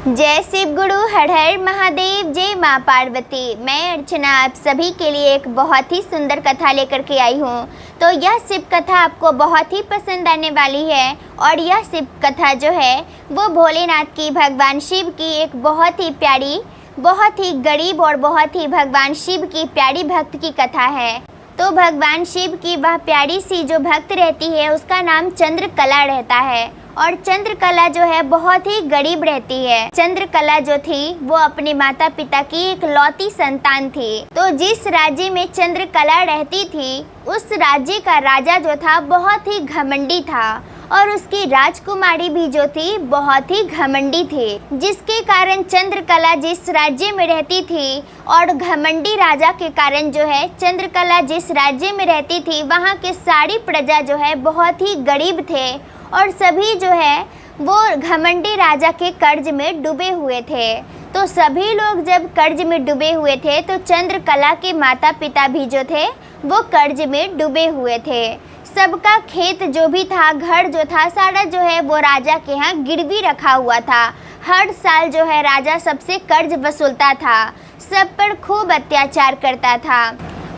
जय शिव गुरु, हर हर महादेव, जय माँ पार्वती। मैं अर्चना आप सभी के लिए एक बहुत ही सुंदर कथा लेकर के आई हूँ। तो यह शिव कथा आपको बहुत ही पसंद आने वाली है। और यह शिव कथा जो है वो भोलेनाथ की, भगवान शिव की एक बहुत ही प्यारी, बहुत ही गरीब और बहुत ही भगवान शिव की प्यारी भक्त की कथा है। तो भगवान शिव की वह प्यारी सी जो भक्त रहती है उसका नाम चंद्रकला रहता है। और चंद्रकला जो है बहुत ही गरीब रहती है। चंद्रकला जो थी वो अपने माता पिता की एक लौती संतान थी। तो जिस राज्य में चंद्रकला रहती थी उस राज्य का राजा जो था बहुत ही घमंडी था और उसकी राजकुमारी भी जो थी बहुत ही घमंडी थी, जिसके कारण चंद्रकला जिस राज्य में रहती थी और घमंडी राजा के कारण जो है चंद्रकला जिस राज्य में रहती थी वहाँ के सारी प्रजा जो है बहुत ही गरीब थे और सभी जो है वो घमंडी राजा के कर्ज में डूबे हुए थे। तो सभी लोग जब कर्ज में डूबे हुए थे तो चंद्रकला के माता पिता भी जो थे वो कर्ज में डूबे हुए थे। सबका खेत जो भी था, घर जो था, सारा जो है वो राजा के यहाँ गिरवी रखा हुआ था। हर साल जो है राजा सबसे कर्ज वसूलता था, सब पर खूब अत्याचार करता था।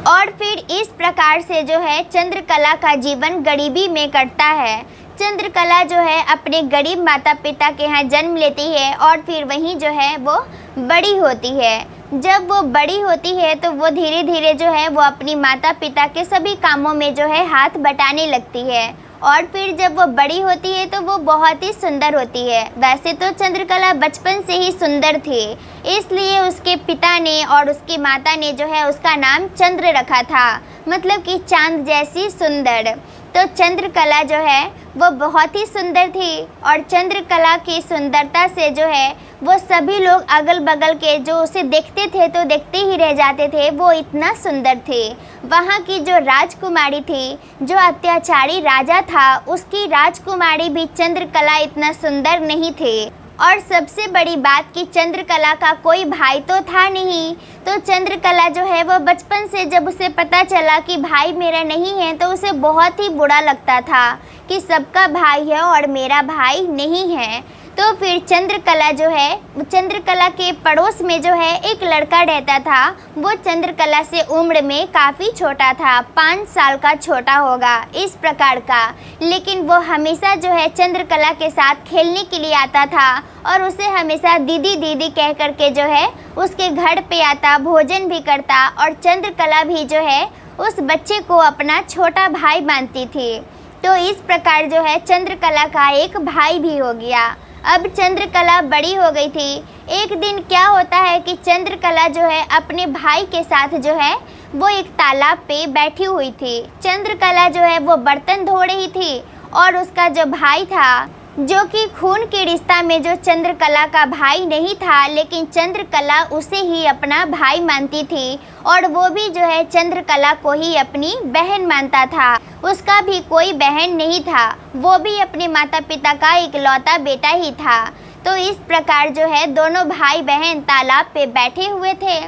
और फिर इस प्रकार से जो है चंद्रकला का जीवन गरीबी में कटता है। चंद्रकला जो है अपने गरीब माता पिता के यहाँ जन्म लेती है और फिर वहीं जो है वो बड़ी होती है। जब वो बड़ी होती है तो वो धीरे धीरे जो है वो अपनी माता पिता के सभी कामों में जो है हाथ बटाने लगती है। और फिर जब वो बड़ी होती है तो वो बहुत ही सुंदर होती है। वैसे तो चंद्रकला बचपन से ही सुंदर थी, इसलिए उसके पिता ने और उसकी माता ने जो है उसका नाम चंद्र रखा था, मतलब कि चांद जैसी सुंदर। तो चंद्रकला जो है वो बहुत ही सुंदर थी और चंद्रकला की सुंदरता से जो है वो सभी लोग अगल बगल के जो उसे देखते थे तो देखते ही रह जाते थे, वो इतना सुंदर थे। वहाँ की जो राजकुमारी थी, जो अत्याचारी राजा था, उसकी राजकुमारी भी चंद्रकला इतना सुंदर नहीं थी। और सबसे बड़ी बात कि चंद्रकला का कोई भाई तो था नहीं। तो चंद्रकला जो है वो बचपन से जब उसे पता चला कि भाई मेरा नहीं है तो उसे बहुत ही बुरा लगता था कि सबका भाई है और मेरा भाई नहीं है। तो फिर चंद्रकला जो है, चंद्रकला के पड़ोस में जो है एक लड़का रहता था। वो चंद्रकला से उम्र में काफ़ी छोटा था, 5 साल का छोटा होगा इस प्रकार का। लेकिन वो हमेशा जो है चंद्रकला के साथ खेलने के लिए आता था और उसे हमेशा दीदी दीदी कह करके जो है उसके घर पे आता, भोजन भी करता। और चंद्रकला भी जो है उस बच्चे को अपना छोटा भाई मानती थी। तो इस प्रकार जो है चंद्रकला का एक भाई भी हो गया। अब चंद्रकला बड़ी हो गई थी। एक दिन क्या होता है कि चंद्रकला जो है अपने भाई के साथ जो है वो एक तालाब पे बैठी हुई थी। चंद्रकला जो है वो बर्तन धो रही थी और उसका जो भाई था, जो कि खून के रिश्ता में जो चंद्रकला का भाई नहीं था, लेकिन चंद्रकला उसे ही अपना भाई मानती थी और वो भी जो है चंद्रकला को ही अपनी बहन मानता था। उसका भी कोई बहन नहीं था, वो भी अपने माता पिता का इकलौता बेटा ही था। तो इस प्रकार जो है दोनों भाई बहन तालाब पे बैठे हुए थे।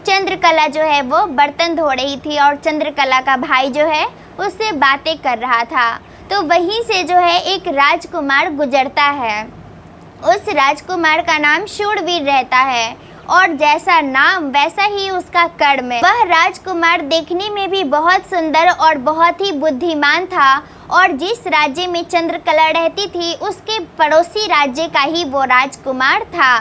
चंद्रकला जो है वो बर्तन धो रही थी और चंद्रकला का भाई जो है उससे बातें कर रहा था। तो वहीं से जो है एक राजकुमार गुजरता है। उस राजकुमार का नाम शूरवीर रहता है और जैसा नाम वैसा ही उसका कर्म। वह राजकुमार देखने में भी बहुत सुंदर और बहुत ही बुद्धिमान था और जिस राज्य में चंद्रकला रहती थी उसके पड़ोसी राज्य का ही वो राजकुमार था।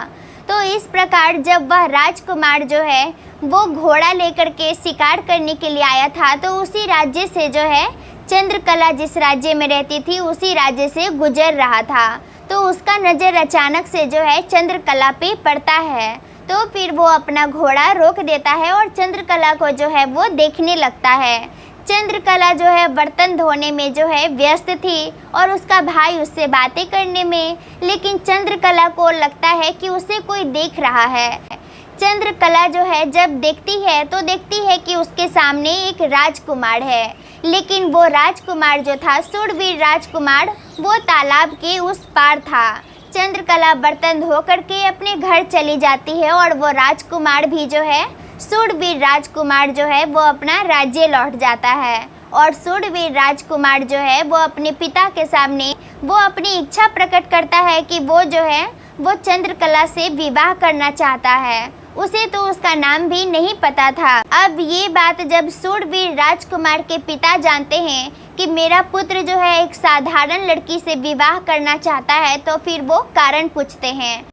तो इस प्रकार जब वह राजकुमार जो है वो घोड़ा लेकर के शिकार करने के लिए आया था तो उसी राज्य से जो है चंद्रकला जिस राज्य में रहती थी उसी राज्य से गुजर रहा था। तो उसका नज़र अचानक से जो है चंद्रकला पे पड़ता है। तो फिर वो अपना घोड़ा रोक देता है और चंद्रकला को जो है वो देखने लगता है। चंद्रकला जो है बर्तन धोने में जो है व्यस्त थी और उसका भाई उससे बातें करने में, लेकिन चंद्रकला को लगता है कि उसे कोई देख रहा है। चंद्रकला जो है जब देखती है तो देखती है कि उसके सामने एक राजकुमार है, लेकिन वो राजकुमार जो था, शूरवीर राजकुमार, वो तालाब के उस पार था। चंद्रकला बर्तन धो करके अपने घर चली जाती है और वो राजकुमार भी जो है, शूरवीर राजकुमार जो है वो अपना राज्य लौट जाता है। और शूरवीर राजकुमार जो है वो अपने पिता के सामने वो अपनी इच्छा प्रकट करता है कि वो जो है वो चंद्रकला से विवाह करना चाहता है। उसे तो उसका नाम भी नहीं पता था। अब ये बात जब शूरवीर राजकुमार के पिता जानते हैं कि मेरा पुत्र जो है एक साधारण लड़की से विवाह करना चाहता है, तो फिर वो कारण पूछते हैं।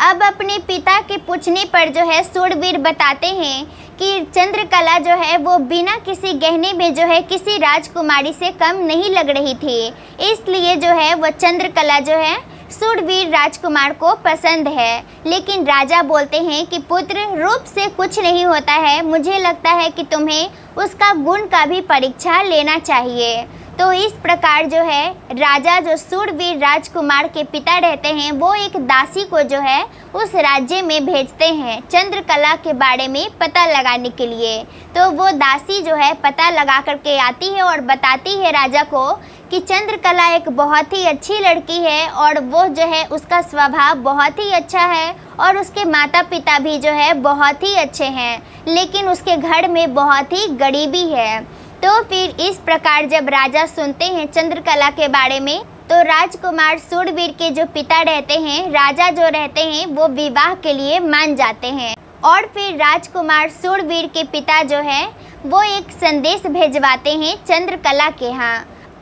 अब अपने पिता के पूछने पर जो है शूरवीर बताते हैं कि चंद्रकला जो है वो बिना किसी गहने में जो है किसी राजकुमारी से कम नहीं लग रही थी, इसलिए जो है वो चंद्रकला जो है शूरवीर राजकुमार को पसंद है। लेकिन राजा बोलते हैं कि पुत्र, रूप से कुछ नहीं होता है, मुझे लगता है कि तुम्हें उसका गुण का भी परीक्षा लेना चाहिए। तो इस प्रकार जो है राजा जो शूरवीर राजकुमार के पिता रहते हैं वो एक दासी को जो है उस राज्य में भेजते हैं चंद्रकला के बारे में पता लगाने के लिए। तो वो दासी जो है पता लगा करके आती है और बताती है राजा को कि चंद्रकला एक बहुत ही अच्छी लड़की है और वो जो है उसका स्वभाव बहुत ही अच्छा है और उसके माता पिता भी जो है बहुत ही अच्छे हैं, लेकिन उसके घर में बहुत ही गरीबी है। तो फिर इस प्रकार जब राजा सुनते हैं चंद्रकला के बारे में, तो राजकुमार शूरवीर के जो पिता रहते हैं, राजा जो रहते हैं, वो विवाह के लिए मान जाते हैं। और फिर राजकुमार शूरवीर के पिता जो है वो एक संदेश भेजवाते हैं चंद्रकला के यहाँ।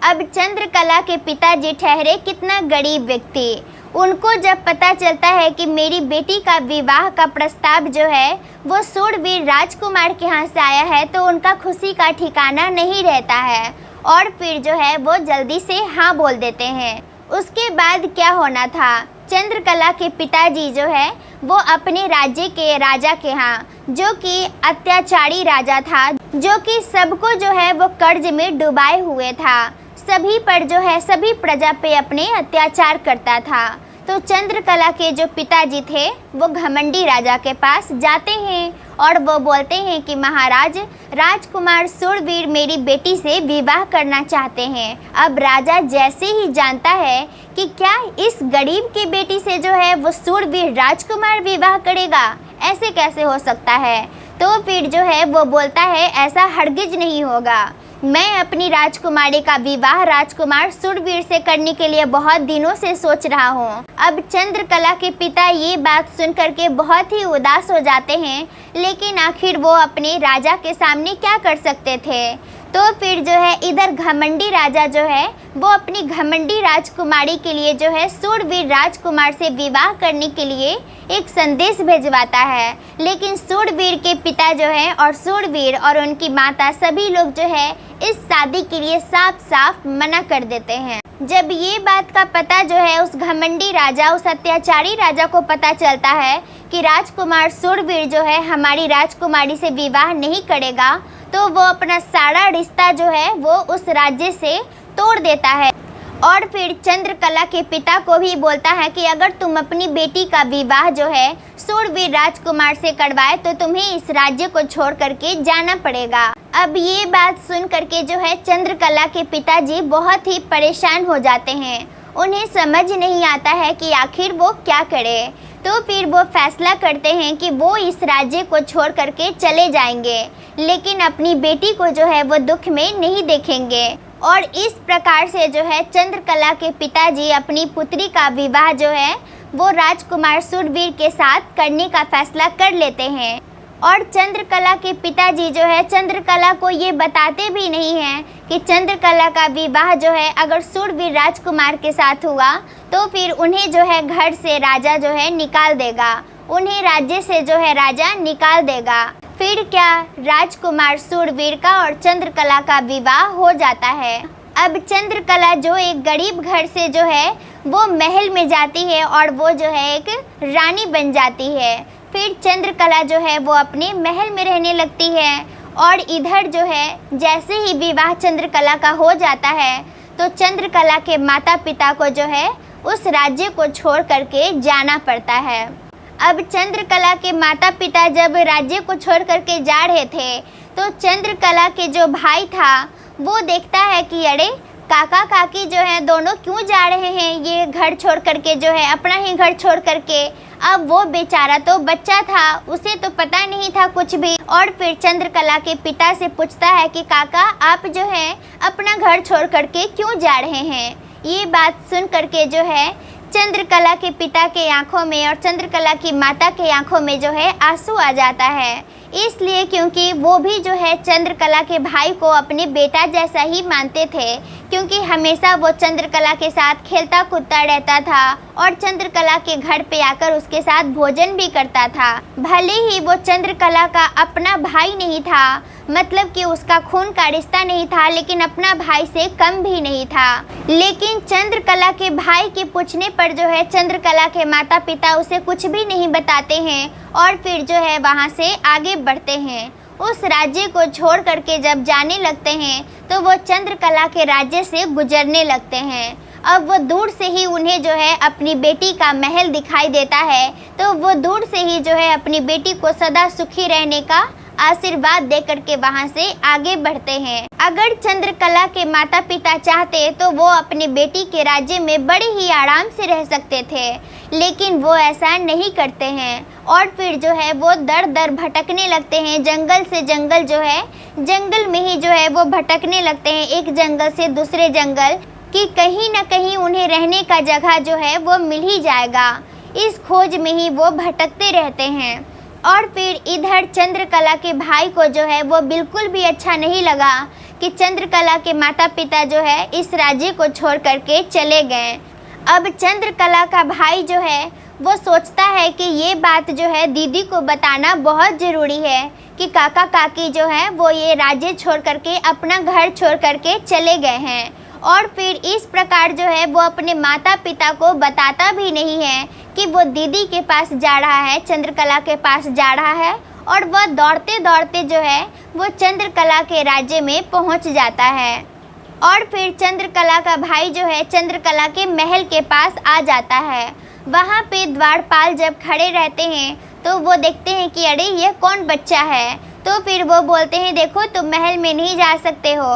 अब चंद्रकला के पिताजी ठहरे कितना गरीब व्यक्ति, उनको जब पता चलता है कि मेरी बेटी का विवाह का प्रस्ताव जो है वो शूरवीर राजकुमार के यहाँ से आया है, तो उनका खुशी का ठिकाना नहीं रहता है और फिर जो है वो जल्दी से हाँ बोल देते हैं। उसके बाद क्या होना था, चंद्रकला के पिताजी जो है वो अपने राज्य के राजा के यहाँ, जो कि अत्याचारी राजा था, जो कि सबको जो है वो कर्ज में डुबाए हुए था, सभी पर जो है सभी प्रजा पे अपने अत्याचार करता था। तो चंद्रकला के जो पिताजी थे वो घमंडी राजा के पास जाते हैं और वो बोलते हैं कि महाराज, राजकुमार शूरवीर मेरी बेटी से विवाह करना चाहते हैं। अब राजा जैसे ही जानता है कि क्या इस गरीब की बेटी से जो है वो शूरवीर राजकुमार विवाह करेगा, ऐसे कैसे हो सकता है, तो फिर जो है वो बोलता है ऐसा हरगिज नहीं होगा। मैं अपनी राजकुमारी का विवाह राजकुमार शूरवीर से करने के लिए बहुत दिनों से सोच रहा हूँ। अब चंद्रकला के पिता ये बात सुन करके बहुत ही उदास हो जाते हैं, लेकिन आखिर वो अपने राजा के सामने क्या कर सकते थे। तो फिर जो है इधर घमंडी राजा जो है वो अपनी घमंडी राजकुमारी के लिए जो है शूरवीर राजकुमार से विवाह करने के लिए एक संदेश भेजवाता है, लेकिन शूरवीर के पिता जो है और शूरवीर और उनकी माता सभी लोग जो है इस शादी के लिए साफ साफ मना कर देते हैं। जब ये बात का पता जो है उस घमंडी राजा, उस अत्याचारी राजा को पता चलता है कि राजकुमार शूरवीर जो है हमारी राजकुमारी से विवाह नहीं करेगा, तो वो अपना सारा रिश्ता जो है वो उस राज्य से तोड़ देता है और फिर चंद्रकला के पिता को भी बोलता है कि अगर तुम अपनी बेटी का विवाह जो है शूरवीर राजकुमार से करवाए तो तुम्हें इस राज्य को छोड़ करके जाना पड़ेगा। अब ये बात सुन करके जो है चंद्रकला के पिताजी बहुत ही परेशान हो जाते हैं, उन्हें समझ नहीं आता है कि आखिर वो क्या करे। तो फिर वो फैसला करते हैं कि वो इस राज्य को छोड़ करके चले जाएंगे, लेकिन अपनी बेटी को जो है वो दुख में नहीं देखेंगे। और इस प्रकार से जो है चंद्रकला के पिताजी अपनी पुत्री का विवाह जो है वो राजकुमार शूरवीर के साथ करने का फैसला कर लेते हैं। और चंद्रकला के पिताजी जो है चंद्रकला को ये बताते भी नहीं हैं कि चंद्रकला का विवाह जो है अगर शूरवीर राजकुमार के साथ हुआ तो फिर उन्हें जो है घर से राजा जो है निकाल देगा, उन्हें राज्य से जो है राजा निकाल देगा। फिर क्या राजकुमार शूरवीर का और चंद्रकला का विवाह हो जाता है। अब चंद्रकला जो एक गरीब घर से जो है वो महल में जाती है और वो जो है एक रानी बन जाती है। फिर चंद्रकला जो है वो अपने महल में रहने लगती है और इधर जो है जैसे ही विवाह चंद्रकला का हो जाता है तो चंद्रकला के माता पिता को जो है उस राज्य को छोड़ करके जाना पड़ता है। अब चंद्रकला के माता पिता जब राज्य को छोड़ करके जा रहे थे तो चंद्रकला के जो भाई था वो देखता है कि अरे काका काकी जो है दोनों क्यों जा रहे हैं ये घर छोड़ करके, जो है अपना ही घर छोड़ करके। अब वो बेचारा तो बच्चा था, उसे तो पता नहीं था कुछ भी। और फिर चंद्रकला के पिता से पूछता है कि काका आप जो है अपना घर छोड़ करके क्यों जा रहे हैं। ये बात सुन करके जो है चंद्रकला के पिता के आंखों में और चंद्रकला की माता के आंखों में जो है आंसू आ जाता है, इसलिए क्योंकि वो भी जो है चंद्रकला के भाई को अपने बेटा जैसा ही मानते थे, क्योंकि हमेशा वो चंद्रकला के साथ खेलता कूदता रहता था और चंद्रकला के घर पे आकर उसके साथ भोजन भी करता था। भले ही वो चंद्रकला का अपना भाई नहीं था, मतलब कि उसका खून का रिश्ता नहीं था, लेकिन अपना भाई से कम भी नहीं था। लेकिन चंद्रकला के भाई के पूछने पर जो है चंद्रकला के माता पिता उसे कुछ भी नहीं बताते हैं और फिर जो है वहाँ से आगे बढ़ते हैं। उस राज्य को छोड़ करके जब जाने लगते हैं तो वो चंद्रकला के राज्य से गुजरने लगते हैं। अब वो दूर से ही उन्हें जो है अपनी बेटी का महल दिखाई देता है, तो वो दूर से ही जो है अपनी बेटी को सदा सुखी रहने का आशीर्वाद दे करके वहाँ से आगे बढ़ते हैं। अगर चंद्रकला के माता पिता चाहते तो वो अपनी बेटी के राज्य में बड़े ही आराम से रह सकते थे, लेकिन वो ऐसा नहीं करते हैं और फिर जो है वो दर दर भटकने लगते हैं। जंगल से जंगल जो है, जंगल में ही जो है वो भटकने लगते हैं, एक जंगल से दूसरे जंगल, कि कहीं ना कहीं उन्हें रहने का जगह जो है वो मिल ही जाएगा। इस खोज में ही वो भटकते रहते हैं। और फिर इधर चंद्रकला के भाई को जो है वो बिल्कुल भी अच्छा नहीं लगा कि चंद्रकला के माता पिता जो है इस राज्य को छोड़ करके चले गए। अब चंद्रकला का भाई जो है वो सोचता है कि ये बात जो है दीदी को बताना बहुत ज़रूरी है कि काका काकी जो है वो ये राज्य छोड़ करके, अपना घर छोड़ करके चले गए हैं। और फिर इस प्रकार जो है वो अपने माता पिता को बताता भी नहीं है कि वो दीदी के पास जा रहा है, चंद्रकला के पास जा रहा है। और वह दौड़ते दौड़ते जो है वो चंद्रकला के राज्य में पहुंच जाता है। और फिर चंद्रकला का भाई जो है चंद्रकला के महल के पास आ जाता है। वहाँ पे द्वारपाल जब खड़े रहते हैं तो वो देखते हैं कि अरे ये कौन बच्चा है, तो फिर वो बोलते हैं देखो तुम महल में नहीं जा सकते हो।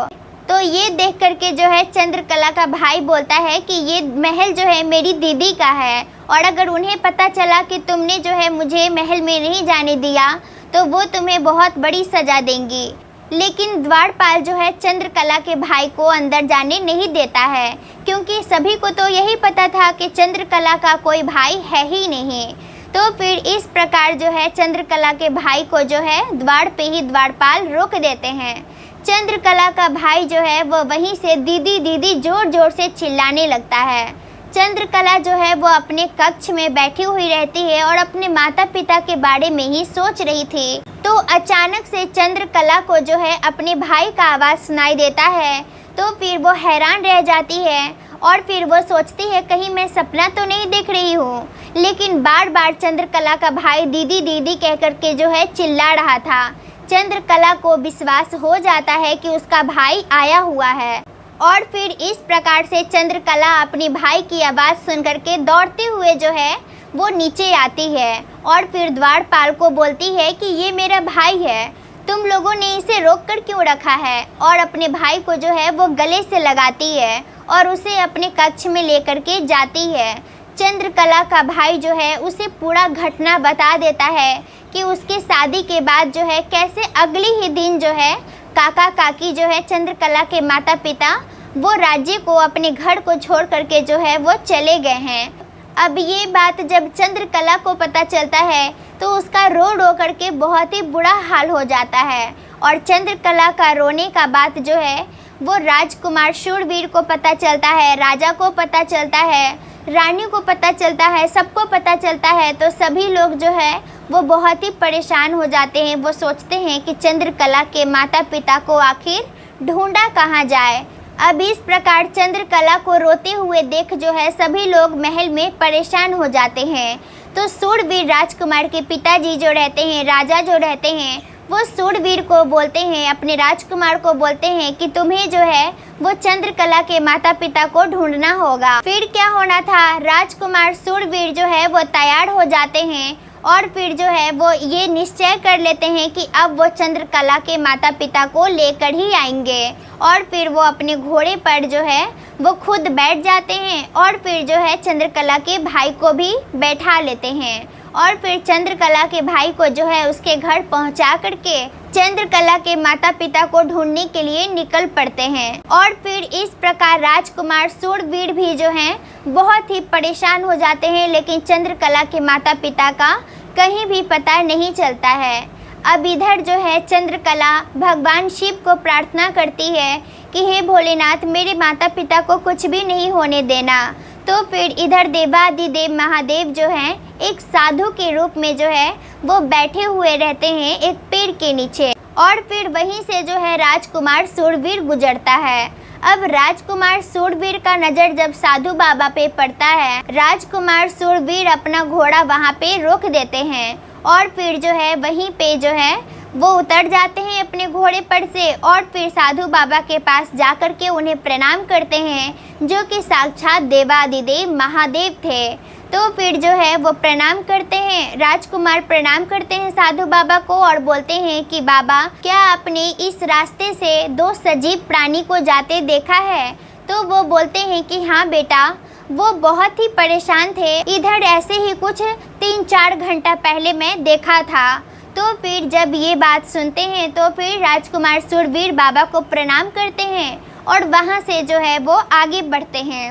तो ये देख करके जो है चंद्रकला का भाई बोलता है कि ये महल जो है मेरी दीदी का है, और अगर उन्हें पता चला कि तुमने जो है मुझे महल में नहीं जाने दिया तो वो तुम्हें बहुत बड़ी सज़ा देंगी। लेकिन द्वारपाल जो है चंद्रकला के भाई को अंदर जाने नहीं देता है, क्योंकि सभी को तो यही पता था कि चंद्रकला का कोई भाई है ही नहीं। तो फिर इस प्रकार जो है चंद्रकला के भाई को जो है द्वार पे ही द्वारपाल रोक देते हैं। चंद्रकला का भाई जो है वो वहीं से दीदी दीदी जोर जोर से चिल्लाने लगता है। चंद्रकला जो है वो अपने कक्ष में बैठी हुई रहती है और अपने माता पिता के बारे में ही सोच रही थी। तो अचानक से चंद्रकला को जो है अपने भाई का आवाज़ सुनाई देता है, तो फिर वो हैरान रह जाती है और फिर वो सोचती है कहीं मैं सपना तो नहीं देख रही हूँ। लेकिन बार बार चंद्रकला का भाई दीदी दीदी कह करके जो है चिल्ला रहा था। चंद्रकला को विश्वास हो जाता है कि उसका भाई आया हुआ है, और फिर इस प्रकार से चंद्रकला अपनी भाई की आवाज़ सुन करके दौड़ते हुए जो है वो नीचे आती है और फिर द्वारपाल को बोलती है कि ये मेरा भाई है, तुम लोगों ने इसे रोक कर क्यों रखा है। और अपने भाई को जो है वो गले से लगाती है और उसे अपने कक्ष में लेकर के जाती है। चंद्रकला का भाई जो है उसे पूरा घटना बता देता है कि उसके शादी के बाद जो है कैसे अगले ही दिन जो है काका काकी जो है चंद्रकला के माता पिता वो राज्य को, अपने घर को छोड़ करके जो है वो चले गए हैं। अब ये बात जब चंद्रकला को पता चलता है तो उसका रो रो करके बहुत ही बुरा हाल हो जाता है। और चंद्रकला का रोने का बात जो है वो राजकुमार शूरवीर को पता चलता है, राजा को पता चलता है, रानी को पता चलता है, सबको पता चलता है। तो सभी लोग जो है वो बहुत ही परेशान हो जाते हैं। वो सोचते हैं कि चंद्रकला के माता पिता को आखिर ढूंढा कहाँ जाए। अब इस प्रकार चंद्रकला को रोते हुए देख जो है सभी लोग महल में परेशान हो जाते हैं। तो शूरवीर राजकुमार के पिताजी जो रहते हैं, राजा जो रहते हैं, वो शूरवीर को बोलते हैं, अपने राजकुमार को बोलते हैं कि तुम्हें जो है वो चंद्रकला के माता पिता को ढूंढना होगा। फिर क्या होना था, राजकुमार शूरवीर जो है वो तैयार हो जाते हैं और फिर जो है वो ये निश्चय कर लेते हैं कि अब वो चंद्रकला के माता पिता को लेकर ही आएंगे। और फिर वो अपने घोड़े पर जो है वो खुद बैठ जाते हैं और फिर जो है चंद्रकला के भाई को भी बैठा लेते हैं। और फिर चंद्रकला के भाई को जो है उसके घर पहुंचा करके चंद्रकला के माता पिता को ढूंढने के लिए निकल पड़ते हैं। और फिर इस प्रकार राजकुमार शूरवीर भी जो हैं बहुत ही परेशान हो जाते हैं, लेकिन चंद्रकला के माता पिता का कहीं भी पता नहीं चलता है। अब इधर जो है चंद्रकला भगवान शिव को प्रार्थना करती है कि हे भोलेनाथ, मेरे माता पिता को कुछ भी नहीं होने देना। तो फिर इधर देवादिदेव महादेव जो हैं एक साधु के रूप में जो है वो बैठे हुए रहते हैं एक पेड़ के नीचे। और फिर वहीं से जो है राजकुमार शूरवीर गुजरता है। अब राजकुमार शूरवीर का नज़र जब साधु बाबा पे पड़ता है, राजकुमार शूरवीर अपना घोड़ा वहाँ पे रोक देते हैं और फिर जो है वहीं पे जो है वो उतर जाते हैं अपने घोड़े पर से और फिर साधु बाबा के पास जाकर के उन्हें प्रणाम करते हैं, जो कि साक्षात देवादिदेव महादेव थे। तो फिर जो है वो प्रणाम करते हैं, राजकुमार प्रणाम करते हैं साधु बाबा को और बोलते हैं कि बाबा, क्या आपने इस रास्ते से 2 सजीव प्राणी को जाते देखा है? तो वो बोलते हैं कि हाँ बेटा, वो बहुत ही परेशान थे, इधर ऐसे ही कुछ 3-4 घंटा पहले मैं देखा था। तो फिर जब ये बात सुनते हैं तो फिर राजकुमार शूरवीर बाबा को प्रणाम करते हैं और वहाँ से जो है वो आगे बढ़ते हैं।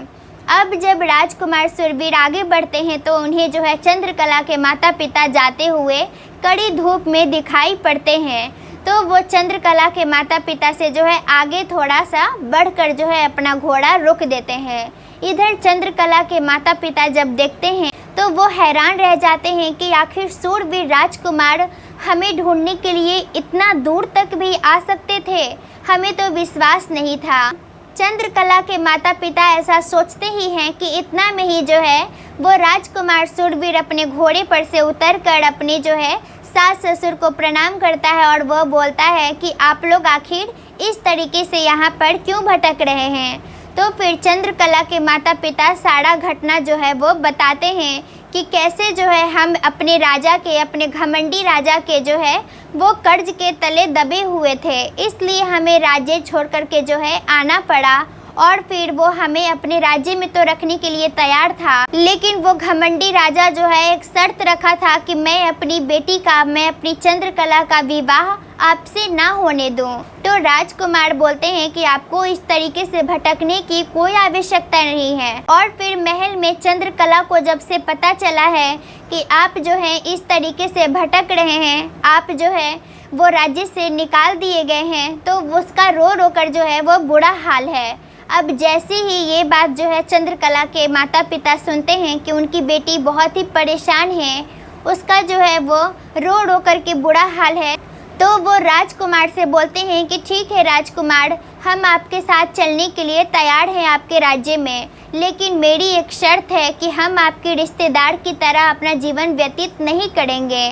अब जब राजकुमार शूरवीर आगे बढ़ते हैं तो उन्हें जो है चंद्रकला के माता पिता जाते हुए कड़ी धूप में दिखाई पड़ते हैं। तो वो चंद्रकला के माता पिता से जो है आगे थोड़ा सा बढ़कर जो है अपना घोड़ा रोक देते हैं। इधर चंद्रकला के माता पिता जब देखते हैं तो वो हैरान रह जाते हैं कि आखिर शूरवीर राजकुमार हमें ढूंढने के लिए इतना दूर तक भी आ सकते थे, हमें तो विश्वास नहीं था। चंद्रकला के माता पिता ऐसा सोचते ही हैं कि इतना में ही जो है वो राजकुमार शूरवीर अपने घोड़े पर से उतरकर अपने जो है सास ससुर को प्रणाम करता है और वह बोलता है कि आप लोग आखिर इस तरीके से यहाँ पर क्यों भटक रहे हैं। तो फिर चंद्रकला के माता पिता सारा घटना जो है वो बताते हैं कि कैसे जो है हम अपने राजा के, अपने घमंडी राजा के जो है वो कर्ज के तले दबे हुए थे, इसलिए हमें राज्य छोड़ कर के जो है आना पड़ा। और फिर वो हमें अपने राज्य में तो रखने के लिए तैयार था, लेकिन वो घमंडी राजा जो है एक शर्त रखा था कि मैं अपनी बेटी का, मैं अपनी चंद्रकला का विवाह आपसे ना होने दूं। तो राजकुमार बोलते हैं कि आपको इस तरीके से भटकने की कोई आवश्यकता नहीं है। और फिर महल में चंद्रकला को जब से पता चला है कि आप जो है इस तरीके से भटक रहे हैं, आप जो है वो राज्य से निकाल दिए गए हैं, तो उसका रो रो कर जो है वो बुरा हाल है। अब जैसे ही ये बात जो है चंद्रकला के माता पिता सुनते हैं कि उनकी बेटी बहुत ही परेशान है, उसका जो है वो रो रो कर के बुरा हाल है, तो वो राजकुमार से बोलते हैं कि ठीक है राजकुमार, हम आपके साथ चलने के लिए तैयार हैं आपके राज्य में, लेकिन मेरी एक शर्त है कि हम आपके रिश्तेदार की तरह अपना जीवन व्यतीत नहीं करेंगे।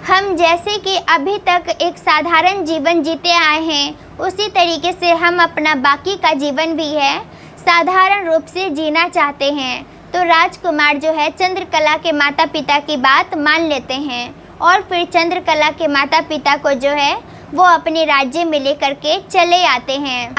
हम जैसे कि अभी तक एक साधारण जीवन जीते आए हैं, उसी तरीके से हम अपना बाकी का जीवन भी है साधारण रूप से जीना चाहते हैं। तो राजकुमार जो है चंद्रकला के माता पिता की बात मान लेते हैं और फिर चंद्रकला के माता पिता को जो है वो अपने राज्य में लेकर के चले आते हैं।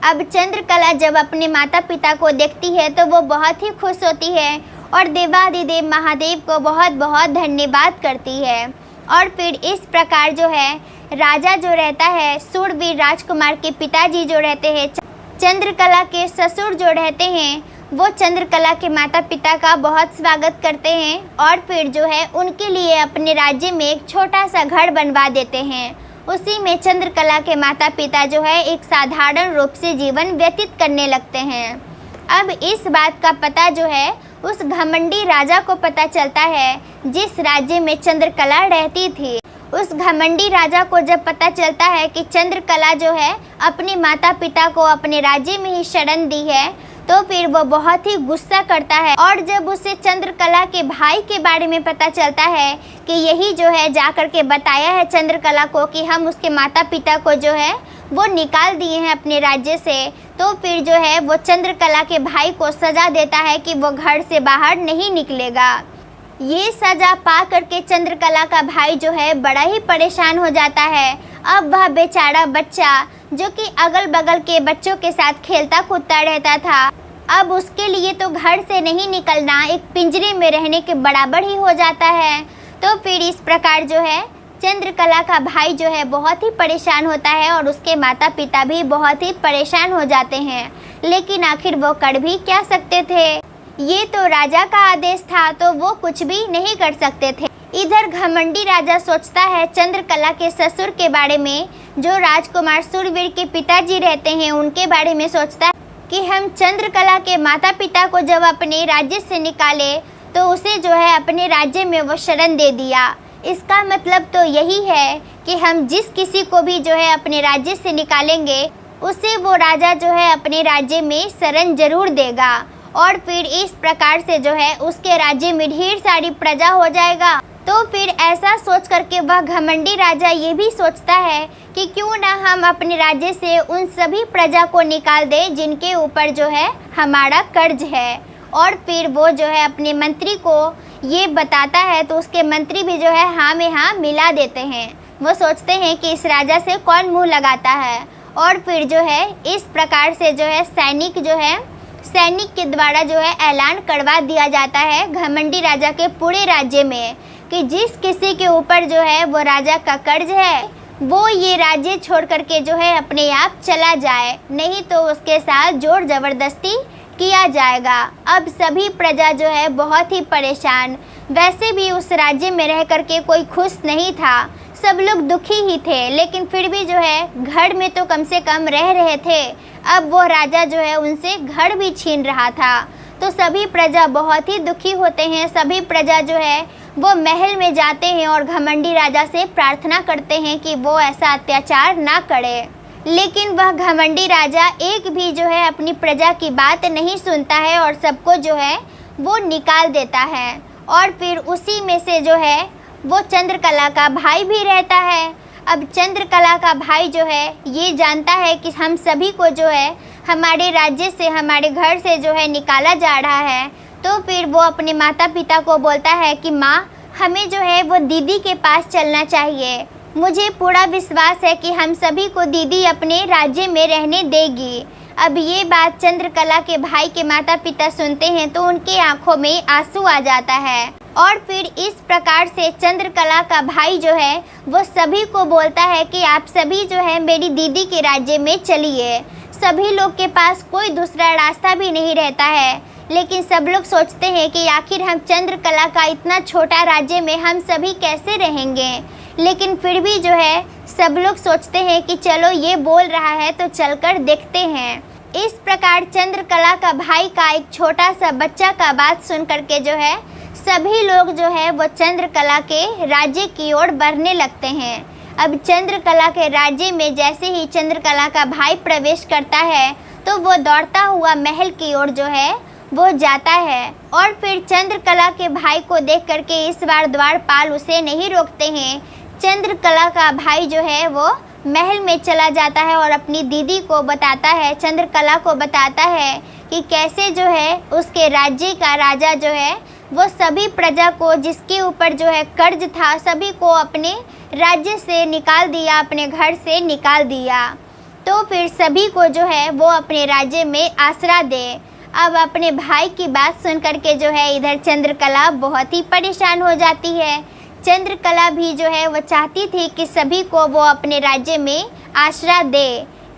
अब चंद्रकला जब अपने माता पिता को देखती है तो वो बहुत ही खुश होती है और देवादिदेव महादेव को बहुत बहुत धन्यवाद करती है। और फिर इस प्रकार जो है राजा जो रहता है, शूरवीर राजकुमार के पिताजी जो रहते हैं, चंद्रकला के ससुर जो रहते हैं, वो चंद्रकला के माता पिता का बहुत स्वागत करते हैं और फिर जो है उनके लिए अपने राज्य में एक छोटा सा घर बनवा देते हैं। उसी में चंद्रकला के माता पिता जो है एक साधारण रूप से जीवन व्यतीत करने लगते हैं। अब इस बात का पता जो है उस घमंडी राजा को पता चलता है जिस राज्य में चंद्रकला रहती थी। उस घमंडी राजा को जब पता चलता है कि चंद्रकला जो है अपने माता पिता को अपने राज्य में ही शरण दी है, तो फिर वो बहुत ही गुस्सा करता है। और जब उसे चंद्रकला के भाई के बारे में पता चलता है कि यही जो है जाकर के बताया है चंद्रकला को कि हम उसके माता पिता को जो है वो निकाल दिए हैं अपने राज्य से, तो फिर जो है वो चंद्रकला के भाई को सज़ा देता है कि वो घर से बाहर नहीं निकलेगा। ये सज़ा पा करके चंद्रकला का भाई जो है बड़ा ही परेशान हो जाता है। अब वह बेचारा बच्चा जो कि अगल बगल के बच्चों के साथ खेलता कूदता रहता था, अब उसके लिए तो घर से नहीं निकलना एक पिंजरे में रहने के बराबर ही हो जाता है। तो फिर इस प्रकार जो है चंद्रकला का भाई जो है बहुत ही परेशान होता है और उसके माता पिता भी बहुत ही परेशान हो जाते हैं, लेकिन आखिर वो कर भी क्या सकते थे। ये तो राजा का आदेश था तो वो कुछ भी नहीं कर सकते थे। इधर घमंडी राजा सोचता है चंद्रकला के ससुर के बारे में, जो राजकुमार सूरवीर के पिताजी रहते हैं उनके बारे में सोचता है कि हम चंद्रकला के माता पिता को जब अपने राज्य से निकाले तो उसे जो है अपने राज्य में वो शरण दे दिया। इसका मतलब तो यही है कि हम जिस किसी को भी जो है अपने राज्य से निकालेंगे उसे वो राजा जो है अपने राज्य में शरण जरूर देगा और फिर इस प्रकार से जो है उसके राज्य में ढेर सारी प्रजा हो जाएगा। तो फिर ऐसा सोच करके वह घमंडी राजा ये भी सोचता है कि क्यों ना हम अपने राज्य से उन सभी प्रजा को निकाल दें जिनके ऊपर जो है हमारा कर्ज है। और फिर वो जो है अपने मंत्री को ये बताता है तो उसके मंत्री भी जो है हाँ में हाँ मिला देते हैं। वो सोचते हैं कि इस राजा से कौन मुंह लगाता है और फिर जो है इस प्रकार से जो है सैनिक के द्वारा जो है ऐलान करवा दिया जाता है घमंडी राजा के पूरे राज्य में कि जिस किसी के ऊपर जो है वो राजा का कर्ज है वो ये राज्य छोड़ करके जो है अपने आप चला जाए, नहीं तो उसके साथ जोर ज़बरदस्ती किया जाएगा। अब सभी प्रजा जो है बहुत ही परेशान, वैसे भी उस राज्य में रह करके कोई खुश नहीं था, सब लोग दुखी ही थे, लेकिन फिर भी जो है घर में तो कम से कम रह रहे थे। अब वो राजा जो है उनसे घर भी छीन रहा था, तो सभी प्रजा बहुत ही दुखी होते हैं। सभी प्रजा जो है वो महल में जाते हैं और घमंडी राजा से प्रार्थना करते हैं कि वो ऐसा अत्याचार ना करे, लेकिन वह घमंडी राजा एक भी जो है अपनी प्रजा की बात नहीं सुनता है और सबको जो है वो निकाल देता है। और फिर उसी में से जो है वो चंद्रकला का भाई भी रहता है। अब चंद्रकला का भाई जो है ये जानता है कि हम सभी को जो है हमारे राज्य से, हमारे घर से जो है निकाला जा रहा है, तो फिर वो अपने माता पिता को बोलता है कि माँ, हमें जो है वो दीदी के पास चलना चाहिए। मुझे पूरा विश्वास है कि हम सभी को दीदी अपने राज्य में रहने देगी। अब ये बात चंद्रकला के भाई के माता पिता सुनते हैं तो उनके आंखों में आंसू आ जाता है और फिर इस प्रकार से चंद्रकला का भाई जो है वो सभी को बोलता है कि आप सभी जो है मेरी दीदी के राज्य में चलिए। सभी लोग के पास कोई दूसरा रास्ता भी नहीं रहता है, लेकिन सब लोग सोचते हैं कि आखिर हम चंद्रकला का इतना छोटा राज्य में हम सभी कैसे रहेंगे, लेकिन फिर भी जो है सब लोग सोचते हैं कि चलो ये बोल रहा है तो चलकर देखते हैं। इस प्रकार चंद्रकला का भाई का एक छोटा सा बच्चा का बात सुन करके जो है सभी लोग जो है वो चंद्रकला के राज्य की ओर बढ़ने लगते हैं। अब चंद्रकला के राज्य में जैसे ही चंद्रकला का भाई प्रवेश करता है तो वो दौड़ता हुआ महल की ओर जो है वो जाता है और फिर चंद्रकला के भाई को देख करके इस बार द्वारपाल उसे नहीं रोकते हैं। चंद्रकला का भाई जो है वो महल में चला जाता है और अपनी दीदी को बताता है, चंद्रकला को बताता है कि कैसे जो है उसके राज्य का राजा जो है वो सभी प्रजा को जिसके ऊपर जो है कर्ज था सभी को अपने राज्य से निकाल दिया, अपने घर से निकाल दिया। तो फिर सभी को जो है वो अपने राज्य में आसरा दे। अब अपने भाई की बात सुन करके जो है इधर चंद्रकला बहुत ही परेशान हो जाती है। चंद्रकला भी जो है वो चाहती थी कि सभी को वो अपने राज्य में आसरा दे।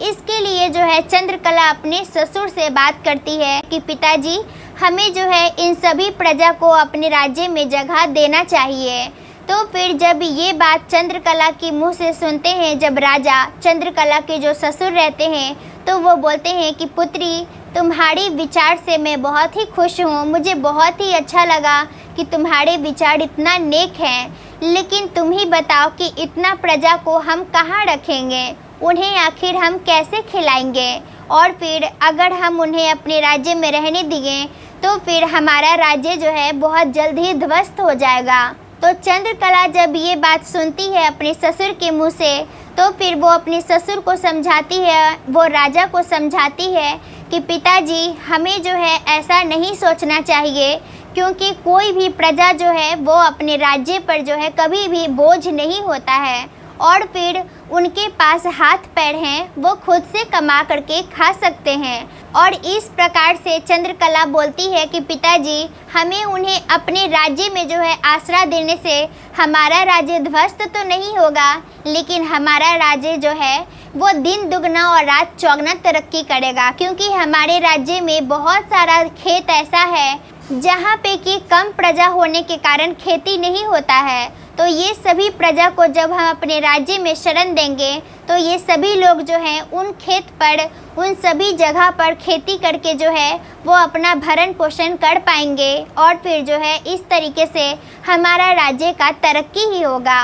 इसके लिए जो है चंद्रकला अपने ससुर से बात करती है कि पिताजी, हमें जो है इन सभी प्रजा को अपने राज्य में जगह देना चाहिए। तो फिर जब ये बात चंद्रकला की मुंह से सुनते हैं, जब राजा चंद्रकला के जो ससुर रहते हैं तो वो बोलते हैं कि पुत्री, तुम्हारे विचार से मैं बहुत ही खुश हूँ, मुझे बहुत ही अच्छा लगा कि तुम्हारे विचार इतना नेक हैं, लेकिन तुम ही बताओ कि इतना प्रजा को हम कहाँ रखेंगे, उन्हें आखिर हम कैसे खिलाएंगे, और फिर अगर हम उन्हें अपने राज्य में रहने दिए तो फिर हमारा राज्य जो है बहुत जल्द ही ध्वस्त हो जाएगा। तो चंद्रकला जब ये बात सुनती है अपने ससुर के मुँह से तो फिर वो अपने ससुर को समझाती है, वो राजा को समझाती है कि पिताजी, हमें जो है ऐसा नहीं सोचना चाहिए, क्योंकि कोई भी प्रजा जो है वो अपने राज्य पर जो है कभी भी बोझ नहीं होता है, और फिर उनके पास हाथ पैर हैं, वो खुद से कमा करके खा सकते हैं। और इस प्रकार से चंद्रकला बोलती है कि पिताजी, हमें उन्हें अपने राज्य में जो है आसरा देने से हमारा राज्य ध्वस्त तो नहीं होगा, लेकिन हमारा राज्य जो है वो दिन दुगना और रात चौगना तरक्की करेगा, क्योंकि हमारे राज्य में बहुत सारा खेत ऐसा है जहाँ पे कि कम प्रजा होने के कारण खेती नहीं होता है। तो ये सभी प्रजा को जब हम अपने राज्य में शरण देंगे तो ये सभी लोग जो हैं उन खेत पर, उन सभी जगह पर खेती करके जो है वो अपना भरण पोषण कर पाएंगे और फिर जो है इस तरीके से हमारा राज्य का तरक्की ही होगा।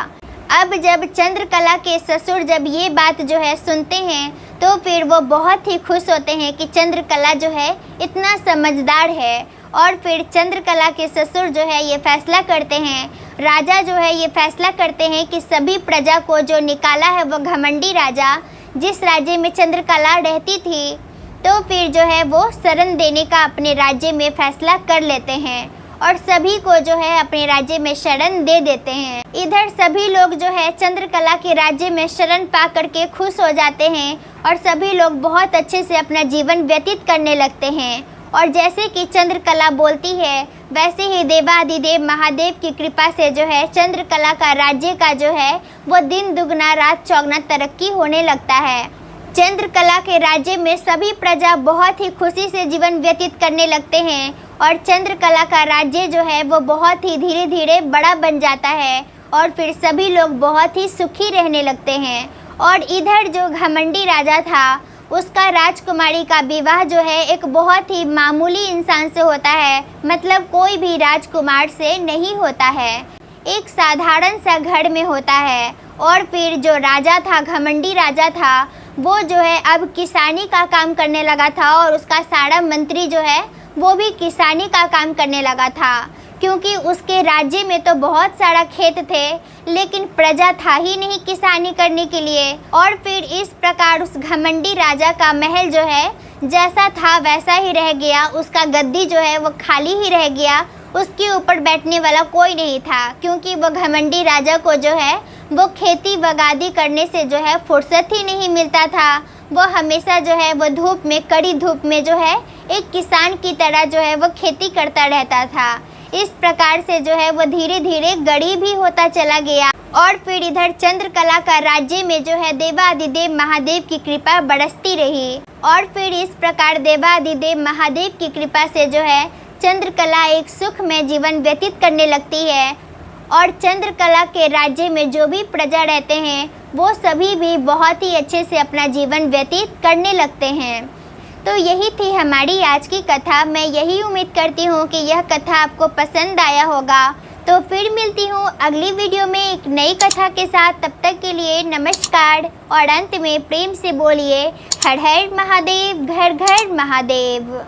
अब जब चंद्रकला के ससुर जब ये बात जो है सुनते हैं तो फिर वो बहुत ही खुश होते हैं कि चंद्रकला जो है इतना समझदार है। और फिर चंद्रकला के ससुर जो है ये फैसला करते हैं, राजा जो है ये फैसला करते हैं कि सभी प्रजा को जो निकाला है वो घमंडी राजा जिस राज्य में चंद्रकला रहती थी, तो फिर जो है वो शरण देने का अपने राज्य में फैसला कर लेते हैं और सभी को जो है अपने राज्य में शरण दे देते हैं। इधर सभी लोग जो है चंद्रकला के राज्य में शरण पा करके खुश हो जाते हैं और सभी लोग बहुत अच्छे से अपना जीवन व्यतीत करने लगते हैं। और जैसे कि चंद्रकला बोलती है वैसे ही देवाधिदेव महादेव की कृपा से जो है चंद्रकला का राज्य का जो है वो दिन दुगना रात चौगना तरक्की होने लगता है। चंद्रकला के राज्य में सभी प्रजा बहुत ही खुशी से जीवन व्यतीत करने लगते हैं और चंद्रकला का राज्य जो है वो बहुत ही धीरे धीरे बड़ा बन जाता है और फिर सभी लोग बहुत ही सुखी रहने लगते हैं। और इधर जो घमंडी राजा था उसका राजकुमारी का विवाह जो है एक बहुत ही मामूली इंसान से होता है, मतलब कोई भी राजकुमार से नहीं होता है, एक साधारण सा घर में होता है। और फिर जो राजा था, घमंडी राजा था, वो जो है अब किसानी का काम करने लगा था और उसका सारा मंत्री जो है वो भी किसानी का काम करने लगा था, क्योंकि उसके राज्य में तो बहुत सारा खेत थे लेकिन प्रजा था ही नहीं किसानी करने के लिए। और फिर इस प्रकार उस घमंडी राजा का महल जो है जैसा था वैसा ही रह गया, उसका गद्दी जो है वो खाली ही रह गया, उसके ऊपर बैठने वाला कोई नहीं था, क्योंकि वो घमंडी राजा को जो है वो खेती बगादी करने से जो है फुर्सत ही नहीं मिलता था। वो हमेशा जो है वो धूप में, कड़ी धूप में जो है एक किसान की तरह जो है वो खेती करता रहता था। इस प्रकार से जो है वो धीरे धीरे गरीब ही होता चला गया। और फिर इधर चंद्रकला का राज्य में जो है देवाधिदेव महादेव की कृपा बरसती रही और फिर इस प्रकार देवाधिदेव महादेव की कृपा से जो है चंद्रकला एक सुखमय जीवन व्यतीत करने लगती है। और चंद्रकला के राज्य में जो भी प्रजा रहते हैं वो सभी भी बहुत ही अच्छे से अपना जीवन व्यतीत करने लगते हैं। तो यही थी हमारी आज की कथा। मैं यही उम्मीद करती हूँ कि यह कथा आपको पसंद आया होगा। तो फिर मिलती हूँ अगली वीडियो में एक नई कथा के साथ। तब तक के लिए नमस्कार और अंत में प्रेम से बोलिए हर हर महादेव, घर घर महादेव।